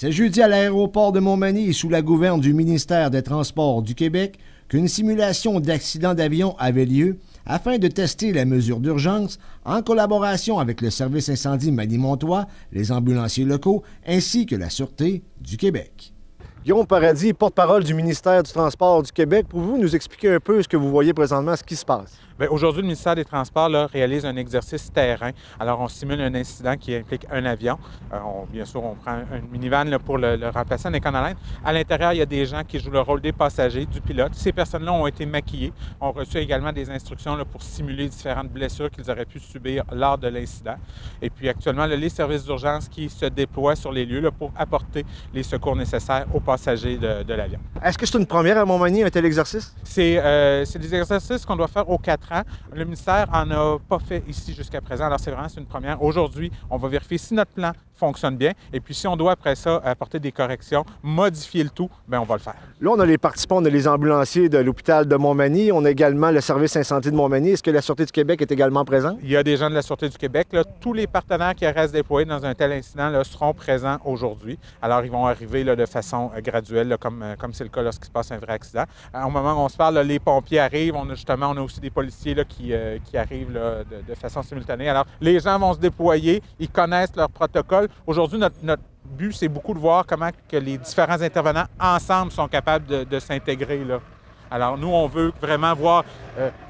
C'est jeudi à l'aéroport de Montmagny et sous la gouverne du ministère des Transports du Québec qu'une simulation d'accident d'avion avait lieu afin de tester la mesure d'urgence en collaboration avec le service incendie Magny-Montois, les ambulanciers locaux ainsi que la Sûreté du Québec. Guillaume Paradis, porte-parole du ministère du Transport du Québec, pouvez-vous nous expliquer un peu ce que vous voyez présentement, ce qui se passe? Bien, aujourd'hui, le ministère des Transports réalise un exercice terrain. Alors, on simule un incident qui implique un avion. Bien sûr, on prend une minivan pour le remplacer en éconolène. À l'intérieur, il y a des gens qui jouent le rôle des passagers, du pilote. Ces personnes-là ont été maquillées, ont reçu également des instructions pour simuler différentes blessures qu'ils auraient pu subir lors de l'incident. Et puis, actuellement, les services d'urgence qui se déploient sur les lieux pour apporter les secours nécessaires aux passagers de l'avion. Est-ce que c'est une première à Montmagny, un tel exercice? C'est des exercices qu'on doit faire aux 4 ans. Le ministère n'en a pas fait ici jusqu'à présent, alors c'est vraiment une première. Aujourd'hui, on va vérifier si notre plan fonctionne bien et puis si on doit après ça apporter des corrections, modifier le tout, bien on va le faire. Là, on a les participants, on a les ambulanciers de l'hôpital de Montmagny, on a également le service incendie de Montmagny. Est-ce que la Sûreté du Québec est également présente? Il y a des gens de la Sûreté du Québec. Tous les partenaires qui restent déployés dans un tel incident seront présents aujourd'hui. Alors, ils vont arriver de façon graduelle, comme c'est le cas lorsqu'il se passe un vrai accident. Au moment où on se parle, les pompiers arrivent. On a aussi des policiers qui arrivent de façon simultanée. Alors, les gens vont se déployer, ils connaissent leur protocole. Aujourd'hui, notre but, c'est beaucoup de voir comment que les différents intervenants ensemble sont capables de s'intégrer. Alors, nous, on veut vraiment voir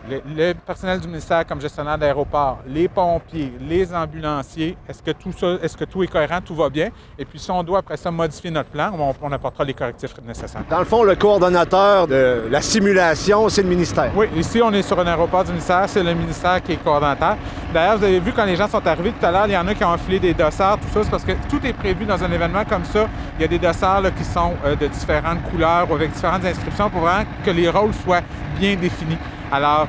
le personnel du ministère comme gestionnaire d'aéroport, les pompiers, les ambulanciers. Est-ce que tout est cohérent, tout va bien? Et puis, si on doit, après ça, modifier notre plan, on apportera les correctifs nécessaires. Dans le fond, le coordonnateur de la simulation, c'est le ministère. Oui, ici, on est sur un aéroport du ministère. C'est le ministère qui est coordonnateur. D'ailleurs, vous avez vu, quand les gens sont arrivés tout à l'heure, il y en a qui ont enfilé des dossards, tout ça. C'est parce que tout est prévu dans un événement comme ça. Il y a des dossards qui sont de différentes couleurs ou avec différentes inscriptions pour vraiment que les rôles soient bien définis. Alors,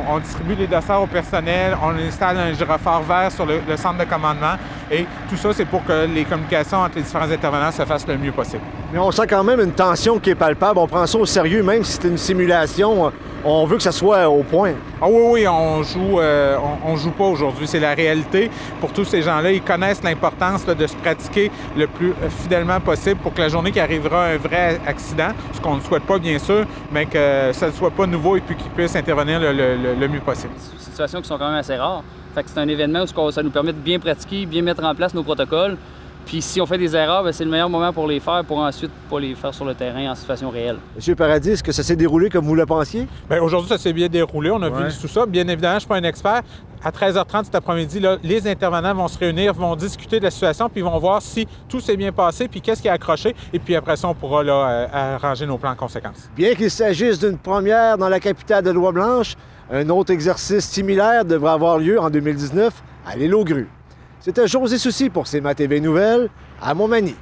on distribue les dossards au personnel, on installe un gyrophare vert sur le centre de commandement et tout ça, c'est pour que les communications entre les différents intervenants se fassent le mieux possible. Mais on sent quand même une tension qui est palpable. On prend ça au sérieux, même si c'est une simulation. On veut que ça soit au point. Ah oui, on joue pas aujourd'hui. C'est la réalité. Pour tous ces gens-là, ils connaissent l'importance de se pratiquer le plus fidèlement possible pour que la journée qui arrivera un vrai accident, ce qu'on ne souhaite pas bien sûr, mais que ça ne soit pas nouveau et puis qu'ils puissent intervenir le mieux possible. C'est des situations qui sont quand même assez rares. Fait que c'est un événement où ça nous permet de bien pratiquer, bien mettre en place nos protocoles. Puis si on fait des erreurs, c'est le meilleur moment pour les faire, pour ensuite pas les faire sur le terrain en situation réelle. Monsieur Paradis, est-ce que ça s'est déroulé comme vous le pensiez? Bien, aujourd'hui, ça s'est bien déroulé. On a vu tout ça. Bien évidemment, je ne suis pas un expert. À 13h30 cet après-midi, les intervenants vont se réunir, vont discuter de la situation, puis vont voir si tout s'est bien passé, puis qu'est-ce qui a accroché. Et puis après ça, on pourra arranger nos plans en conséquence. Bien qu'il s'agisse d'une première dans la capitale de Loi-Blanche, un autre exercice similaire devrait avoir lieu en 2019 à l'île aux Grues. C'était José Soucy pour CMA TV Nouvelles à Montmagny.